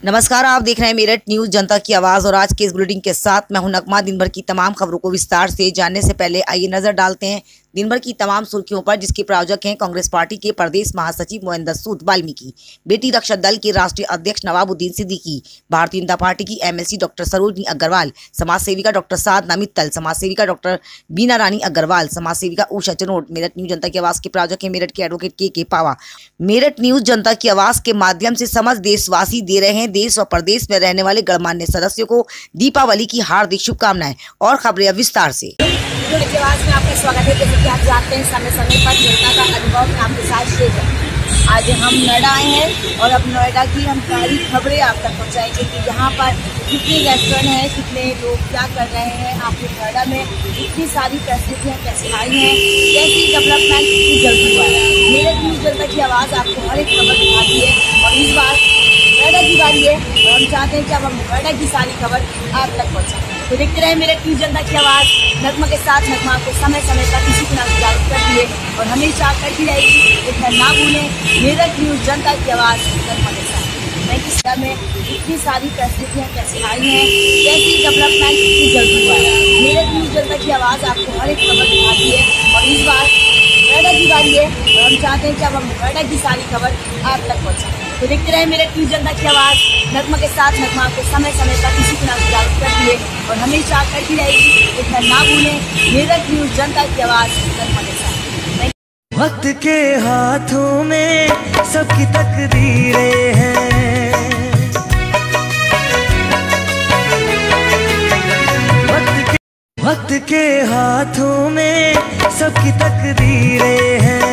नमस्कार, आप देख रहे हैं मेरठ न्यूज जनता की आवाज और आज के इस बुलेटिन के साथ मैं हूं नगमा। दिन भर की तमाम खबरों को विस्तार से जानने से पहले आइए नजर डालते हैं दिन भर की तमाम सुर्खियों पर, जिसके प्रायोजक हैं कांग्रेस पार्टी के प्रदेश महासचिव मोहिंदर सूद वाल्मीकि, बेटी रक्षा दल के राष्ट्रीय अध्यक्ष नवाबुद्दीन सिद्दीकी, भारतीय जनता पार्टी की एमएलसी डॉक्टर सरोजनी अग्रवाल, समाज सेविका डॉक्टर साधना मित्तल, समाज सेविका डॉक्टर बीना रानी अग्रवाल, समाज सेविका उषा चनोट। मेरठ न्यूज जनता की आवाज के प्रायोजक है मेरठ के एडवोकेट के पावा। मेरठ न्यूज जनता की आवाज के माध्यम से समस्त देशवासी दे रहे हैं देश और प्रदेश में रहने वाले गणमान्य सदस्यों को दीपावली की हार्दिक शुभकामनाएं। और खबरें विस्तार से। में आपका स्वागत है। जैसे कि आप जानते हैं, समय समय पर जनता का अनुभव में आपके साथ शेयर करें। आज हम नोएडा आए हैं और अब नोएडा की हम सारी खबरें आप तक पहुंचाएंगे कि यहाँ पर कितने रेस्टोरेंट हैं, कितने लोग क्या कर रहे हैं, आपके नोएडा में इतनी सारी फैसिलिटियाँ कैसे आई हैं, कैसी डेवलपमेंट कितनी जल्दी हुआ है। मेरठ न्यूज जनता की आवाज़ आपको हर एक खबर दिखाती है और इस बार नोएडा की बारी है और हम चाहते हैं कि अब हम नोएडा की सारी खबर आप तक पहुँचाएं। तो देखते रहे मेरठ न्यूज जनता की आवाज़। नगमा के साथ नगमा आपको समय समय पर इसी तरह जागरूक करती है और हमेशा करती रहेगी। इतना ना भूलें, मेरठ न्यूज जनता की आवाज़ नगमा के साथ। मैं किस तरह में इतनी सारी फैसिलिटियाँ कैसे आई हैं, कैसी डेवलपमेंट कितनी जल्दी हुआ है। मेरठ न्यूज जनता की आवाज़ आपको हर एक खबर दिखाती है और इस बार नोएडा की बारी है और हम चाहते हैं कि अब हम नोएडा की सारी खबर आप तक पहुँचाएं। तो देखते रहे मेरठ न्यूज जनता की आवाज़। नगमा के साथ नगमा आपको समय समय पर इसी तरह जागरूक करती है और हमेशा करती रहेगी। इतना ना भूलें, मेरठ न्यूज जनता की आवाज़ नगमा के साथ। वक्त के हाथों में सबकी तकदीरें हैं, वक्त के हाथों में सबकी तकदीरें हैं,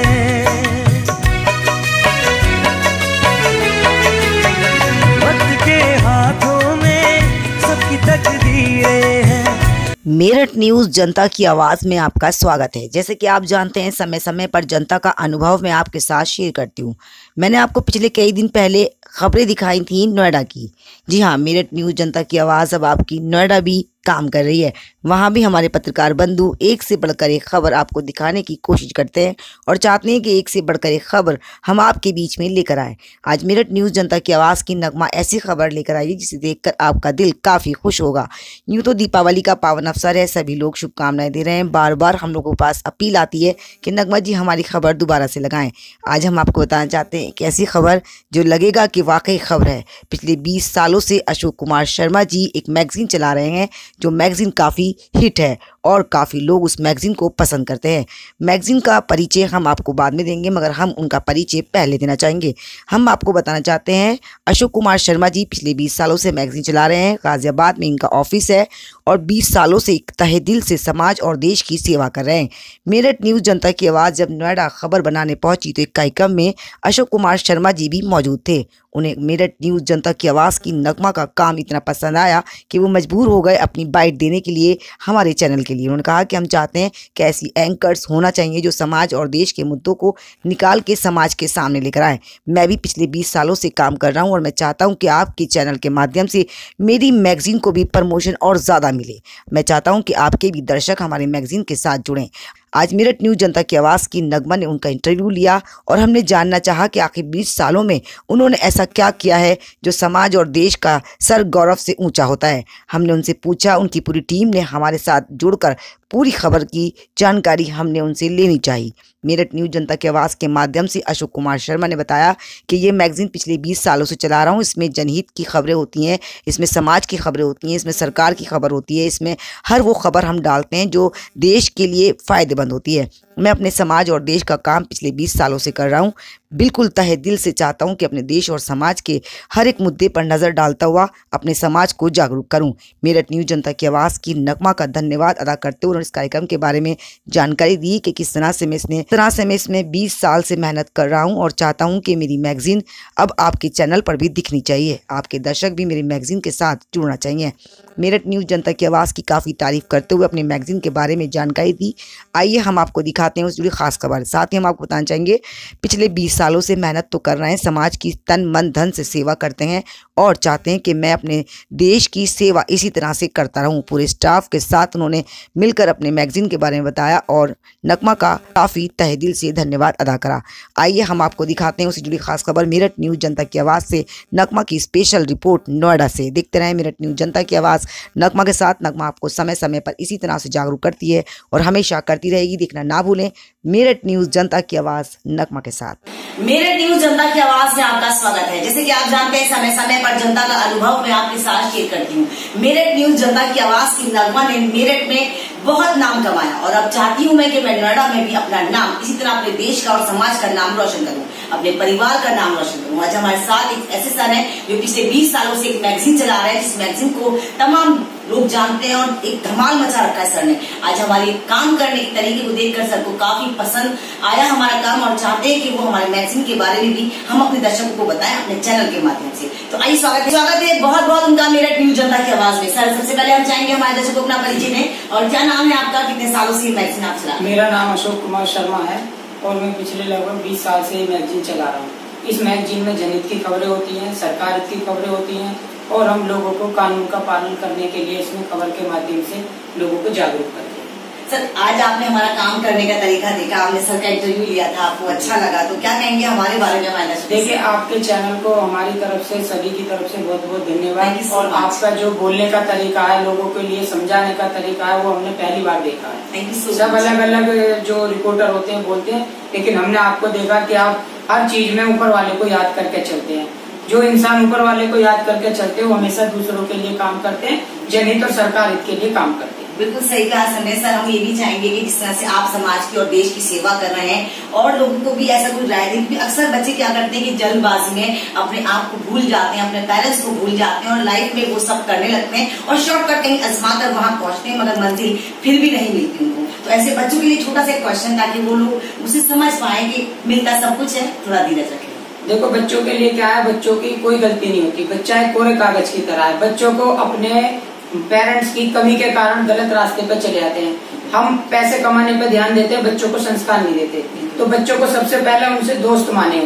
मेरठ न्यूज जनता की आवाज में आपका स्वागत है। जैसे कि आप जानते हैं, समय समय पर जनता का अनुभव मैं आपके साथ शेयर करती हूँ। मैंने आपको पिछले कई दिन पहले खबरें दिखाई थी नोएडा की। जी हाँ, मेरठ न्यूज जनता की आवाज़ अब आपकी नोएडा भी काम कर रही है। वहाँ भी हमारे पत्रकार बंधु एक से बढ़कर एक खबर आपको दिखाने की कोशिश करते हैं और चाहते हैं कि एक से बढ़कर एक खबर हम आपके बीच में लेकर आए। आज मेरठ न्यूज़ जनता की आवाज़ की नगमा ऐसी खबर लेकर आई जिसे देखकर आपका दिल काफ़ी खुश होगा। यूँ तो दीपावली का पावन अवसर है, सभी लोग शुभकामनाएं दे रहे हैं। बार बार हम लोगों के पास अपील आती है कि नगमा जी हमारी खबर दोबारा से लगाएं। आज हम आपको बताना चाहते हैं कि ऐसी खबर जो लगेगा कि वाकई खबर है। पिछले 20 सालों से अशोक कुमार शर्मा जी एक मैगजीन चला रहे हैं, जो मैगजीन काफ़ी हिट है और काफ़ी लोग उस मैगजीन को पसंद करते हैं। मैगजीन का परिचय हम आपको बाद में देंगे, मगर हम उनका परिचय पहले देना चाहेंगे। हम आपको बताना चाहते हैं, अशोक कुमार शर्मा जी पिछले 20 सालों से मैगजीन चला रहे हैं। गाजियाबाद में इनका ऑफिस है और 20 सालों से तहे दिल से समाज और देश की सेवा कर रहे हैं। मेरठ न्यूज़ जनता की आवाज़ जब नोएडा खबर बनाने पहुंची तो एक कार्यक्रम में अशोक कुमार शर्मा जी भी मौजूद थे। उन्हें मेरठ न्यूज़ जनता की आवाज़ की नगमा का काम इतना पसंद आया कि वो मजबूर हो गए अपनी बाइट देने के लिए हमारे चैनल के लिए। उन्होंने कहा कि हम चाहते हैं कि ऐसी एंकर्स होना चाहिए जो समाज और देश के मुद्दों को निकाल के समाज के सामने लेकर आए। मैं भी पिछले 20 सालों से काम कर रहा हूं और मैं चाहता हूं कि आपके चैनल के माध्यम से मेरी मैगजीन को भी प्रमोशन और ज़्यादा मिले। मैं चाहता हूँ कि आपके भी दर्शक हमारे मैगजीन के साथ जुड़ें। आज मेरठ न्यूज़ जनता की आवाज़ की नगमा ने उनका इंटरव्यू लिया और हमने जानना चाहा कि आखिर 20 सालों में उन्होंने ऐसा क्या किया है जो समाज और देश का सर गौरव से ऊंचा होता है। हमने उनसे पूछा, उनकी पूरी टीम ने हमारे साथ जुड़कर पूरी खबर की जानकारी हमने उनसे लेनी चाहिए। मेरठ न्यूज़ जनता की आवाज़ के माध्यम से अशोक कुमार शर्मा ने बताया कि ये मैगजीन पिछले 20 सालों से चला रहा हूँ। इसमें जनहित की खबरें होती हैं, इसमें समाज की खबरें होती हैं, इसमें सरकार की खबर होती है, इसमें हर वो खबर हम डालते हैं जो देश के लिए फ़ायदेमंद होती है। मैं अपने समाज और देश का काम पिछले 20 सालों से कर रहा हूँ। बिल्कुल तहे दिल से चाहता हूँ कि अपने देश और समाज के हर एक मुद्दे पर नज़र डालता हुआ अपने समाज को जागरूक करूँ। मेरठ न्यूज़ जनता की आवाज़ की नगमा का धन्यवाद अदा करते हुए उन्होंने इस कार्यक्रम के बारे में जानकारी दी कि किस तरह से मैं इसमें 20 साल से मेहनत कर रहा हूँ और चाहता हूँ कि मेरी मैगजीन अब आपके चैनल पर भी दिखनी चाहिए। आपके दर्शक भी मेरी मैगजीन के साथ जुड़ना चाहिए। मेरठ न्यूज़ जनता की आवाज़ की काफ़ी तारीफ करते हुए अपनी मैगजीन के बारे में जानकारी दी। आइए हम आपको दिखा दिखाते हैं उससे जुड़ी खास खबर। साथ ही हम आपको बताना चाहेंगे पिछले 20 सालों से मेहनत तो कर रहे हैं, समाज की तन मन धन से सेवा करते हैं और चाहते हैं कि मैं अपने देश की सेवा इसी तरह से करता रहूं। पूरे स्टाफ के साथ उन्होंने मिलकर अपने मैगजीन के बारे में बताया और नगमा का काफ़ी तहे दिल से धन्यवाद अदा करा। आइए हम आपको दिखाते हैं उससे जुड़ी खास खबर। मेरठ न्यूज़ जनता की आवाज़ से नगमा की स्पेशल रिपोर्ट नोएडा से। देखते रहें मेरठ न्यूज़ जनता की आवाज़ नगमा के साथ। नगमा आपको समय समय पर इसी तरह से जागरूक करती है और हमेशा करती रहेगी। देखना ना भूलें मेरठ न्यूज़ जनता की आवाज़ नगमा के साथ। मेरठ न्यूज़ जनता की आवाज में आपका स्वागत है। जैसे कि आप जानते हैं समय समय पर जनता का अनुभव मैं आपके साथ शेयर करती हूँ। मेरठ न्यूज़ जनता की आवाज की नगमा ने मेरठ में बहुत नाम कमाया और अब चाहती हूँ मैं कि मैं नोएडा में भी अपना नाम इसी तरह अपने देश का और समाज का नाम रोशन करूँ, अपने परिवार का नाम रोशन करूँ। आज हमारे साथ एक ऐसे सर हैं जो पिछले 20 सालों से एक मैगजीन चला रहे हैं, जिस मैगजीन को तमाम लोग जानते हैं और एक धमाल मचा रखा है सर ने। आज हमारे काम करने के तरीके को देखकर सर को काफी पसंद आया हमारा काम और चाहते हैं कि वो हमारे मैगजीन के बारे में भी हम अपने दर्शकों को बताएं अपने चैनल के माध्यम से। तो आइए स्वागत है बहुत बहुत उनका मेरठ न्यूज़ जनता की आवाज में। सर सबसे पहले हम चाहेंगे हमारे दर्शकों को अपना परिचय दें और क्या नाम है आपका, कितने सालों से मैगजीन आप चला? मेरा नाम अशोक कुमार शर्मा है और मैं पिछले लगभग 20 साल से ये मैगजीन चला रहा हूँ। इस मैगजीन में जनहित की खबरें होती हैं, सरकार की खबरें होती हैं और हम लोगों को कानून का पालन करने के लिए इसमें खबर के माध्यम से लोगों को जागरूक करते हैं। सर आज आपने हमारा काम करने का तरीका देखा, आपने सर का इंटरव्यू लिया था, आपको अच्छा लगा, तो क्या कहेंगे हमारे बारे में हमारे दर्शकों? देखिए आपके चैनल को हमारी तरफ से सभी की तरफ से बहुत बहुत धन्यवाद और आपका जो बोलने का तरीका है, लोगों के लिए समझाने का तरीका है, वो हमने पहली बार देखा है। Thank you so much. सब अलग अलग जो रिपोर्टर होते हैं बोलते हैं, लेकिन हमने आपको देखा कि आप हर चीज में ऊपर वाले को याद करके चलते हैं। जो इंसान ऊपर वाले को याद करके चलते हैं वो हमेशा दूसरों के लिए काम करते हैं, जनहित और सरकार हित के लिए काम करते हैं। बिल्कुल सही कहा सर। सर हम ये भी चाहेंगे कि जिस तरह से आप समाज की और देश की सेवा कर रहे हैं और लोगों को भी ऐसा कुछ राय दें। अक्सर बच्चे क्या करते हैं कि जल्दबाजी में अपने आप को भूल जाते हैं, अपने पेरेंट्स को भूल जाते हैं और लाइफ में वो सब करने लगते हैं और शॉर्टकट कहीं आजमा कर वहां पहुंचते हैं मगर मंजिल फिर भी नहीं मिलती उनको। तो ऐसे बच्चों के लिए छोटा सा क्वेश्चन ताकि वो लोग उसे समझ पाए कि मिलता सब कुछ है, थोड़ा धीरज रखें। देखो बच्चों के लिए क्या है, बच्चों की कोई गलती नहीं होती, बच्चा एक कोरे कागज की तरह है। बच्चों को अपने पेरेंट्स की कमी के कारण गलत रास्ते पर चले जाते हैं। हम पैसे कमाने पर ध्यान देते हैं, बच्चों को संस्कार नहीं देते। तो बच्चों को सबसे पहले उनसे दोस्त माने,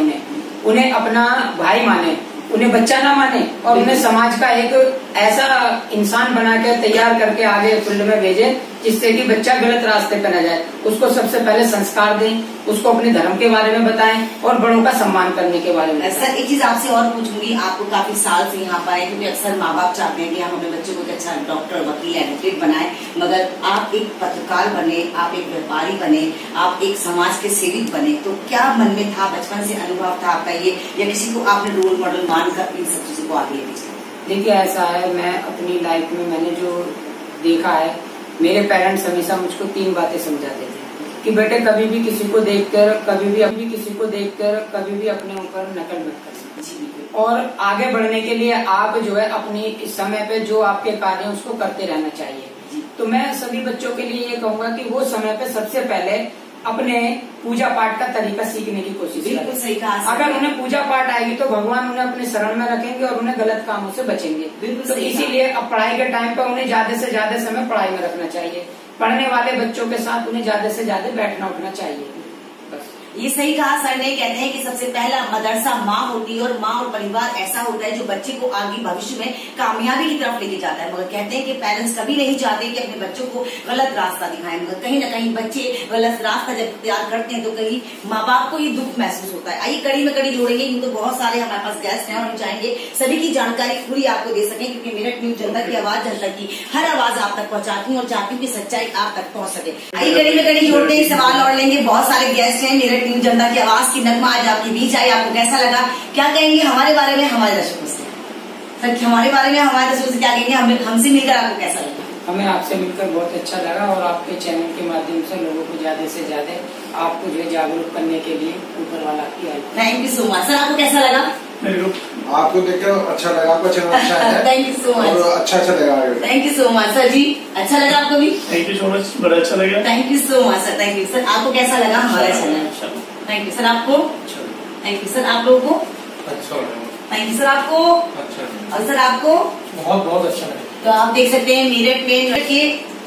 उन्हें अपना भाई माने, उन्हें बच्चा ना माने और उन्हें समाज का एक ऐसा इंसान बना के तैयार करके आगे फील्ड में भेजे जिससे कि बच्चा गलत रास्ते पर न जाए। उसको सबसे पहले संस्कार दें, उसको अपने धर्म के बारे में बताएं और बड़ों का सम्मान करने के बारे में। सर एक चीज आपसे और पूछूंगी, आपको काफी साल से यहाँ पर आए क्योंकि अक्सर माँ बाप चाहते हैं कि हम अपने बच्चों को अच्छा डॉक्टर, वकील, एडवोकेट बनाए, मगर आप एक पत्रकार बने, आप एक व्यापारी बने, आप एक समाज के सेवक बने, तो क्या मन में था, बचपन से अनुभव था आपका ये या किसी को आपने रोल मॉडल मानकर इन सब चीजों को आगे भेजा? देखिए ऐसा है, मैं अपनी लाइफ में मैंने जो देखा है, मेरे पेरेंट्स हमेशा मुझको 3 बातें समझाते थे कि बेटे कभी भी किसी को देखकर कभी भी अपने ऊपर नकल मत करना और आगे बढ़ने के लिए आप जो है अपनी इस समय पे जो आपके कार्य हैं उसको करते रहना चाहिए। तो मैं सभी बच्चों के लिए ये कहूंगा कि वो समय पे सबसे पहले अपने पूजा पाठ का तरीका सीखने की कोशिश बिल्कुल सही कहा। अगर उन्हें पूजा पाठ आएगी तो भगवान उन्हें अपने शरण में रखेंगे और उन्हें गलत कामों से बचेंगे। बिल्कुल तो इसीलिए अब पढ़ाई के टाइम पर उन्हें ज्यादा से ज्यादा समय पढ़ाई में रखना चाहिए। पढ़ने वाले बच्चों के साथ उन्हें ज्यादा से ज्यादा बैठना उठना चाहिए। ये सही कहा सर ने। कहते हैं कि सबसे पहला मदरसा माँ होती है और माँ और परिवार ऐसा होता है जो बच्चे को आगे भविष्य में कामयाबी की तरफ लेके जाता है। मगर कहते हैं कि पेरेंट्स कभी नहीं चाहते कि अपने बच्चों को गलत रास्ता दिखाएं, मगर कहीं ना कहीं बच्चे गलत रास्ता जब तैयार करते हैं तो कहीं माँ बाप को ये दुख महसूस होता है। आइए कड़ी में कड़ी जोड़ेंगे क्योंकि बहुत सारे हमारे पास गेस्ट हैं और हम चाहेंगे सभी की जानकारी पूरी आपको दे सके क्योंकि मेरठ न्यूज़ जनता की आवाज, जनता की हर आवाज आप तक पहुंचाती हूँ और चाहती हूँ कि सच्चाई आप तक पहुंच सके। आइए कड़ी में कड़ी जोड़ते हैं, सवाल और लेंगे। बहुत सारे गेस्ट हैं, मेरठ न्यूज़ जनता की आवाज की नगमा आज आपके बीच आई, आपको कैसा लगा, क्या कहेंगे हमारे बारे में हमारे दर्शकों से? सर हमारे बारे में हमारे दर्शकों से क्या कहेंगे, हमसे मिलकर आपको कैसा लगा? हमें आपसे मिलकर बहुत अच्छा लगा और आपके चैनल के माध्यम से लोगों को ज्यादा से ज्यादा आपको जो है जागरूक करने के लिए ऊपर वाला की आई। Thank you so much. Sir आपको कैसा लगा? आपको देखकर अच्छा लगा, आपका चैनल अच्छा है। Thank you so much. और अच्छा लगा। Thank you so much. Sir ji अच्छा लगा आपको भी? थैंक यू सो मच, बड़ा अच्छा लगा। Thank you so much sir. Thank you sir. आपको कैसा लगा हमारा चैनल? Thank you sir. आपको? Thank you sir. आप लोगों को? अच्छा लगा। Thank you sir. आपको? अच्छा। और सर आपको? बहुत बहुत अच्छा लगा। तो आप देख सकते हैं मेरठ में के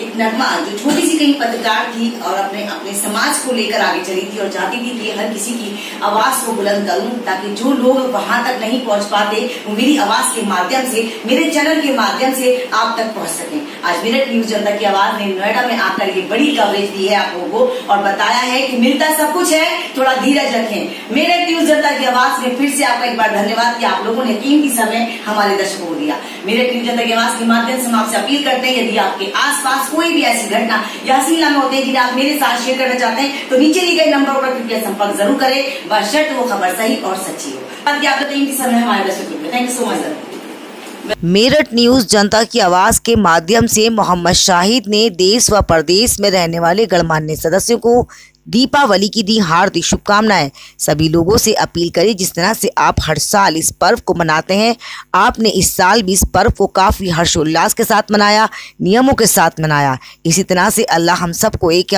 एक नगमा जो छोटी सी कहीं पत्रकार थी और अपने समाज को लेकर आगे चली थी और चाहती थी कि हर किसी की आवाज को बुलंद करूं ताकि जो लोग वहां तक नहीं पहुंच पाते वो मेरी आवाज के माध्यम से, मेरे चैनल के माध्यम से आप तक पहुंच सकें। आज मेरठ न्यूज जनता की आवाज ने नोएडा में आकर ये बड़ी कवरेज दी है आप लोगों को और बताया है कि मिलता सब कुछ है, थोड़ा धीरज रखें। मेरठ न्यूज जनता की आवाज में फिर से आपका एक बार धन्यवाद कि आप लोगों ने कीमती समय हमारे दर्शकों को दिया। मेरठ न्यूज जनता की आवाज के माध्यम से हम आपसे अपील करते हैं, यदि आपके आसपास कोई भी ऐसी घटना या हसीन लम्हे होते हैं जिन्हें आप मेरे साथ शेयर करना चाहते हैं तो नीचे दिए गए नंबर पर कृपया संपर्क जरूर करें, बशर्ते वो खबर सही और सच्ची हो। आपका कीमती समय हमारे दर्शकों को thank you so much sir. Meerut news जनता की आवाज के माध्यम से मोहम्मद शाहिद ने देश व प्रदेश में रहने वाले गणमान्य सदस्यों को दीपावली की दी हार्दिक शुभकामनाएं। सभी लोगों से अपील करें, जिस तरह से आप हर साल इस पर्व को मनाते हैं, आपने इस साल भी इस पर्व को काफ़ी हर्षोल्लास के साथ मनाया, नियमों के साथ मनाया। इसी तरह से अल्लाह हम सबको एक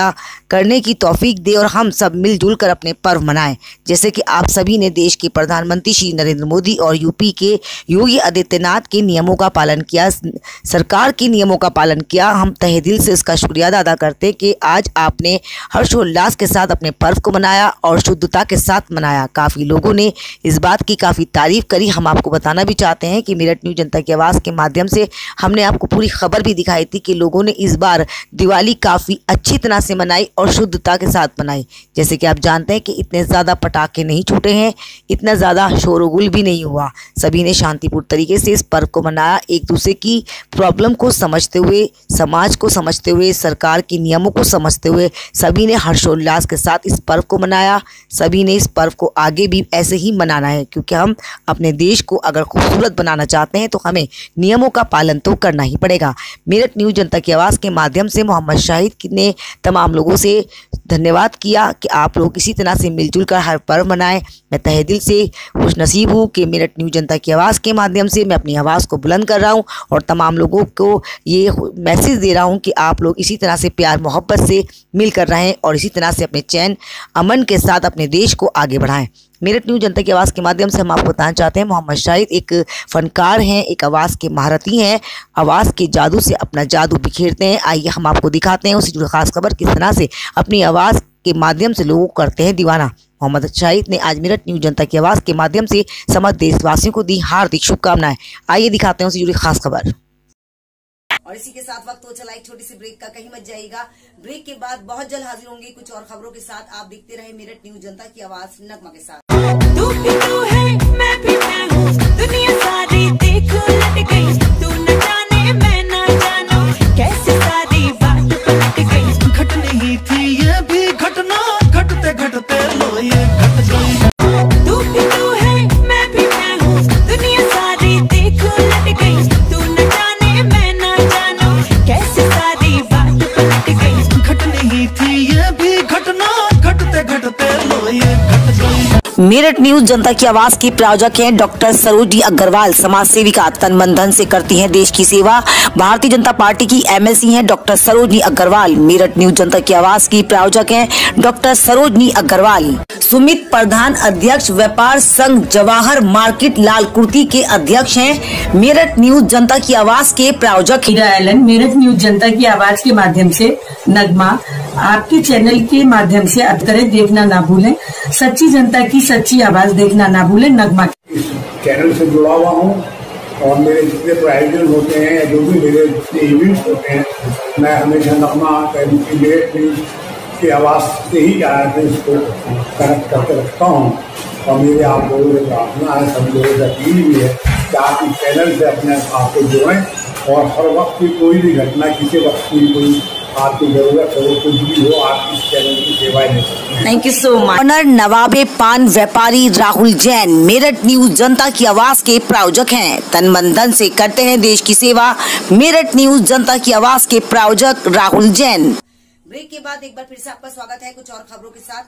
करने की तौफीक दे और हम सब मिलजुल कर अपने पर्व मनाएं। जैसे कि आप सभी ने देश के प्रधानमंत्री श्री नरेंद्र मोदी और यूपी के योगी आदित्यनाथ के नियमों का पालन किया, सरकार के नियमों का पालन किया। हम तहे दिल से उसका शुक्रिया अदा करते कि आज आपने हर्षोल्लास के साथ अपने पर्व को मनाया और शुद्धता के साथ मनाया। काफ़ी लोगों ने इस बात की काफ़ी तारीफ करी। हम आपको बताना भी चाहते हैं कि मेरठ न्यूज जनता की आवाज़ के माध्यम से हमने आपको पूरी खबर भी दिखाई थी कि लोगों ने इस बार दिवाली काफ़ी अच्छी तरह से मनाई और शुद्धता के साथ मनाई। जैसे कि आप जानते हैं कि इतने ज़्यादा पटाखे नहीं छूटे हैं, इतना ज़्यादा शोरगुल भी नहीं हुआ। सभी ने शांतिपूर्ण तरीके से इस पर्व को मनाया, एक दूसरे की प्रॉब्लम को समझते हुए, समाज को समझते हुए, सरकार के नियमों को समझते हुए सभी ने हर्षोल्लास के साथ इस पर्व को मनाया। सभी ने इस पर्व को आगे भी ऐसे ही मनाना है, क्योंकि हम अपने देश को अगर खूबसूरत बनाना चाहते हैं तो हमें नियमों का पालन तो करना ही पड़ेगा। मेरठ न्यूज जनता की आवाज़ के माध्यम से मोहम्मद शाहिद ने तमाम लोगों से धन्यवाद किया कि आप लोग इसी तरह से मिलजुल कर हर पर्व मनाएं। मैं तहे दिल से खुश नसीब हूँ कि मेरठ न्यूज जनता की आवाज़ के माध्यम से मैं अपनी आवाज़ को बुलंद कर रहा हूँ और तमाम लोगों को ये मैसेज दे रहा हूँ कि आप लोग इसी तरह से प्यार मोहब्बत से मिलकर रहें और इसी तरह से अपने चैन अमन के साथ अपने देश को आगे बढ़ाएं। मेरठ न्यूज जनता की आवाज़ के माध्यम से हम आपको बताना चाहते हैं, मोहम्मद शाहिद एक फ़नकार हैं, एक आवाज़ के महारथी हैं, आवाज़ के जादू से अपना जादू बिखेरते हैं। आइए हम आपको दिखाते हैं उससे जुड़ी खास खबर, किस तरह से अपनी आवाज़ के माध्यम से लोगों को करते हैं दीवाना। मोहम्मद शाहिद ने आज मेरठ न्यूज जनता की आवाज़ के माध्यम से समस्त देशवासियों को दी हार्दिक शुभकामनाएं। आइए दिखाते हैं उससे जुड़ी खास खबर। और इसी के साथ वक्त हो चला एक छोटी सी ब्रेक का, कहीं मत जाइएगा। ब्रेक के बाद बहुत जल्द हाजिर होंगे कुछ और खबरों के साथ। आप देखते रहे मेरठ न्यूज जनता की आवाज नगमा के साथ। तू भी तू है, मैं भी मैं हूँ, दुनिया सारी देखो लट गई, तू न जाने मैं न जानू, कैसे सारी बात पलट गई। घटनी ही थी ये भी घटना, घटते घटते लो ये घट गई। तू भी तू है, मैं भी मैं हूँ, दुनिया सारी देखो लट गई, तू न जाने मैं न जानू, कैसे सारी बात पलट गई। घटनी ही थी ये भी घटना, घटते घटते लो ये घट गई। मेरठ न्यूज जनता की आवाज की प्रायोजक हैं डॉक्टर सरोजनी अग्रवाल, समाज सेविका, तन मन धन से करती हैं देश की सेवा। भारतीय जनता पार्टी की एमएलसी हैं डॉक्टर सरोजनी अग्रवाल। मेरठ न्यूज जनता की आवाज की प्रायोजक हैं डॉक्टर सरोजनी अग्रवाल। सुमित प्रधान अध्यक्ष व्यापार संघ जवाहर मार्केट लालकुर्ती के अध्यक्ष हैं। मेरठ न्यूज जनता की आवाज के प्रायोजक मेरठ न्यूज जनता की आवाज के माध्यम से नगमा आपके चैनल के माध्यम से अब तरह देखना ना भूलें। सच्ची जनता की सच्ची आवाज देखना ना भूलें। नगमा इस चैनल से जुड़ा हुआ हूँ और मेरे जितने प्रायोजन होते हैं या जो भी मेरे जितने इवेंट्स होते हैं, मैं हमेशा नगमा मेरठ न्यूज की आवाज़ से ही इसको कनेक्ट करके रखता हूँ। और मेरे आप लोगों से प्रार्थना है, सब लोगों से अपील भी है कि आप इस चैनल से अपने आप को जोड़ें और हर वक्त की कोई भी घटना, किसी वक्त की कोई आपकी जरूरत हो, कुछ भी हो, आप इस चैनल की सेवाएं ले सकते हैं। Thank you so much. Owner नवाबे पान व्यापारी राहुल जैन मेरठ न्यूज जनता की आवाज के प्रायोजक हैं। तन मन धन से करते हैं देश की सेवा। मेरठ न्यूज जनता की आवाज के प्रायोजक राहुल जैन। ब्रेक के बाद एक बार फिर से आपका स्वागत है कुछ और खबरों के साथ।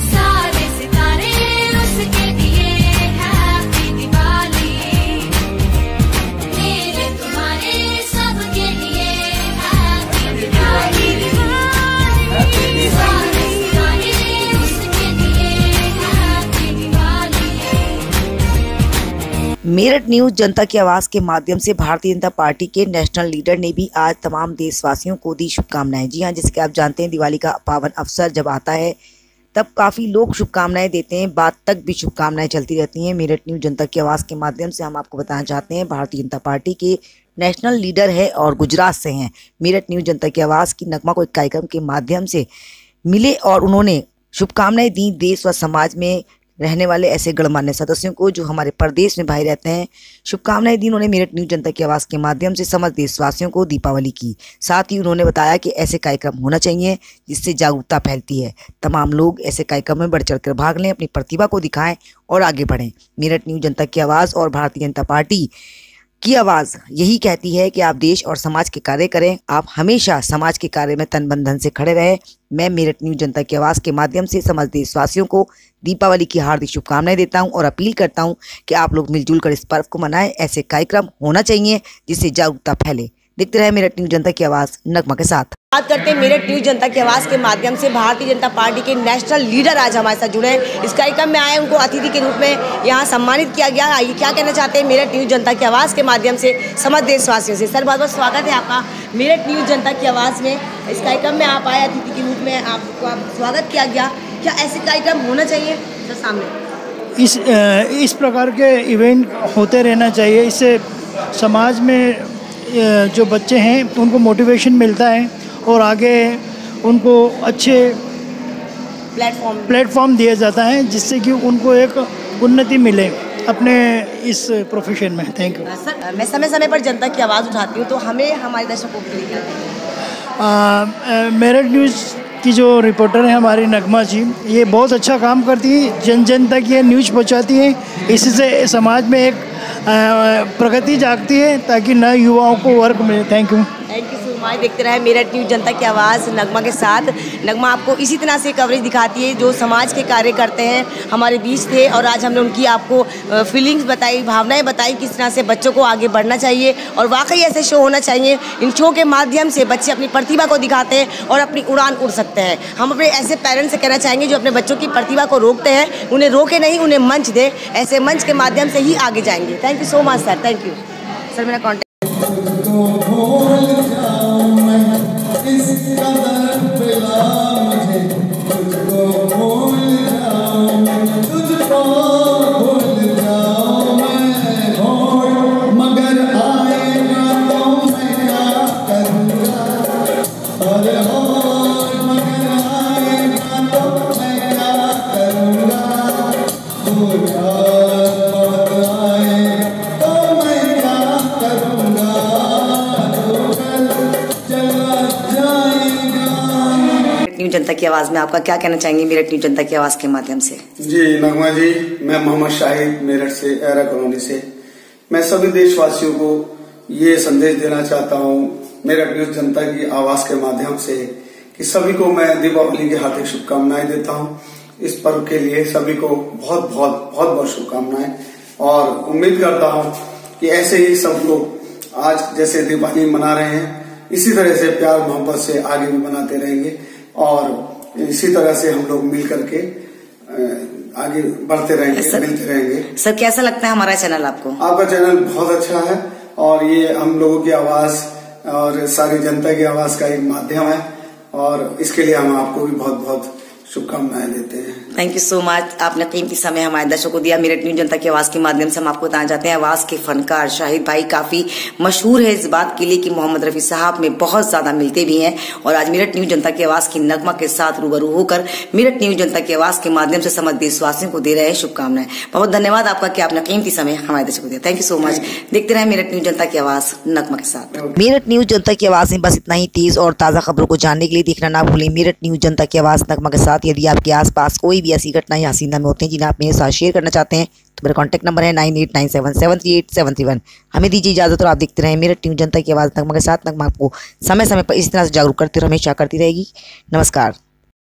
सारे सितारे उसके दिए मेरठ न्यूज जनता की आवाज़ के माध्यम से भारतीय जनता पार्टी के नेशनल लीडर ने भी आज तमाम देशवासियों को दी शुभकामनाएं। जी हां, जैसे कि आप जानते हैं दिवाली का पावन अवसर जब आता है तब काफ़ी लोग शुभकामनाएं देते हैं, बाद तक भी शुभकामनाएं चलती रहती हैं। मेरठ न्यूज जनता की आवाज़ के माध्यम से हम आपको बताना चाहते हैं भारतीय जनता पार्टी के नेशनल लीडर है और गुजरात से हैं। मेरठ न्यूज जनता की आवाज़ की नगमा को एक कार्यक्रम के माध्यम से मिले और उन्होंने शुभकामनाएं दी देश व समाज में रहने वाले ऐसे गणमान्य सदस्यों को जो हमारे प्रदेश में भाई रहते हैं। शुभकामनाएं दी उन्होंने मेरठ न्यूज जनता की आवाज़ के माध्यम से समस्त देशवासियों को दीपावली की। साथ ही उन्होंने बताया कि ऐसे कार्यक्रम होना चाहिए जिससे जागरूकता फैलती है। तमाम लोग ऐसे कार्यक्रम में बढ़ चढ़कर भाग लें, अपनी प्रतिभा को दिखाएं और आगे बढ़ें। मेरठ न्यूज जनता की आवाज़ और भारतीय जनता पार्टी की आवाज़ यही कहती है कि आप देश और समाज के कार्य करें, आप हमेशा समाज के कार्य में तन बन धन से खड़े रहें। मैं मेरठ न्यूज जनता की आवाज़ के माध्यम से समस्त देशवासियों को दीपावली की हार्दिक शुभकामनाएं देता हूं और अपील करता हूं कि आप लोग मिलजुल कर इस पर्व को मनाएं। ऐसे कार्यक्रम होना चाहिए जिससे जागरूकता फैले। देखते रहे मेरठ न्यूज जनता की आवाज़ नगमा के साथ। बात करते हैं मेरठ न्यूज जनता की आवाज़ के माध्यम से भारतीय जनता पार्टी के नेशनल लीडर आज हमारे साथ जुड़े हैं। इस कार्यक्रम में आए, उनको अतिथि के रूप में यहाँ सम्मानित किया गया। आइए क्या कहना चाहते हैं मेरठ न्यूज जनता की आवाज़ के माध्यम से समस्त देशवासियों से। सर, बहुत बहुत स्वागत है आपका मेरठ न्यूज जनता की आवाज़ में। इस कार्यक्रम में आप आए अतिथि के रूप में, आपका स्वागत किया गया। क्या ऐसे कार्यक्रम होना चाहिए सर सामने? इस प्रकार के इवेंट होते रहना चाहिए। इससे समाज में जो बच्चे हैं उनको मोटिवेशन मिलता है और आगे उनको अच्छे प्लेटफॉर्म दिया जाता है जिससे कि उनको एक उन्नति मिले अपने इस प्रोफेशन में। Thank you sir. मैं समय समय पर जनता की आवाज़ उठाती हूँ, तो हमें हमारे दर्शकों के लिए क्या कहेंगे? मेरठ न्यूज़ की जो रिपोर्टर है हमारी नगमा जी, ये बहुत अच्छा काम करती है, जन जन तक ये न्यूज़ पहुँचाती है। इससे समाज में एक प्रगति जागती है ताकि नए युवाओं को वर्क मिले। Thank you so much. देखते रहे मेरठ न्यूज जनता की आवाज़ नगमा के साथ। नगमा आपको इसी तरह से कवरेज दिखाती है जो समाज के कार्य करते हैं, हमारे बीच थे और आज हमने उनकी आपको फीलिंग्स बताई, भावनाएं बताई, किस तरह से बच्चों को आगे बढ़ना चाहिए और वाकई ऐसे शो होना चाहिए। इन शो के माध्यम से बच्चे अपनी प्रतिभा को दिखाते हैं और अपनी उड़ान उड़ सकते हैं। हम अपने ऐसे पेरेंट्स से कहना चाहेंगे जो अपने बच्चों की प्रतिभा को रोकते हैं, उन्हें रोके नहीं, उन्हें मंच दे। ऐसे मंच के माध्यम से ही आगे जाएंगे। Thank you so much sir. Thank you sir. मेरा कॉन्टेक्ट जनता की आवाज़ में आपका क्या कहना चाहेंगे मेरठ न्यूज जनता की आवाज़ के माध्यम से? जी नगमा जी, मैं मोहम्मद शाहिद मेरठ से, एरा कॉलोनी से। मैं सभी देशवासियों को ये संदेश देना चाहता हूँ मेरठ न्यूज जनता की आवाज़ के माध्यम से कि सभी को मैं दीपावली की हार्दिक शुभकामनाएं देता हूँ। इस पर्व के लिए सभी को बहुत बहुत बहुत बहुत शुभकामनाएं और उम्मीद करता हूँ कि ऐसे ही सब लोग आज जैसे दीपावली मना रहे हैं इसी तरह से प्यार मोहब्बत से आगे भी मनाते रहेंगे और इसी तरह से हम लोग मिल करके आगे बढ़ते रहेंगे, मिलते रहेंगे। सर, कैसा लगता है हमारा चैनल आपको? आपका चैनल बहुत अच्छा है और ये हम लोगों की आवाज और सारी जनता की आवाज का एक माध्यम है और इसके लिए हम आपको भी बहुत बहुत शुभकामनाएं देते हैं। Thank you so much. आपने कीमती समय हमारे दर्शकों को दिया। मेरठ न्यूज जनता की आवाज़ के माध्यम से हम आपको बताना चाहते हैं आवाज़ के फनकार शाहिद भाई काफ़ी मशहूर है इस बात के लिए कि मोहम्मद रफ़ी साहब में बहुत ज़्यादा मिलते भी हैं और आज मेरठ न्यूज जनता की आवाज़ की नगमा के साथ रूबरू होकर मेरठ न्यूज जनता की आवाज़ के माध्यम से समस्त देशवासियों को दे रहे हैं शुभकामनाएं। बहुत धन्यवाद आपका कि आपने कीमती समय हमारे दर्शकों को दिया। Thank you so much. देखते रहे मेरठ न्यूज जनता की आवाज़ नगमा के साथ। मेरठ न्यूज जनता की आवाज़ में बस इतना ही। तेज और ताज़ा खबरों को जानने के लिए देखना ना भूलें मेरठ न्यूज जनता की आवाज़ नगमा के साथ। यदि आपके आसपास कोई भी ऐसी घटना या हसीना में होते हैं जिन्हें आप मेरे साथ शेयर करना चाहते हैं तो मेरा कॉन्टैक्ट नंबर है 9897738731। हमें दीजिए इजाजत और आप देखते रहें मेरठ न्यूज जनता की आवाज़ नगमा के साथ। नगमा आपको समय समय पर इस तरह से जागरूक करती और हमेशा करती रहेगी। नमस्कार।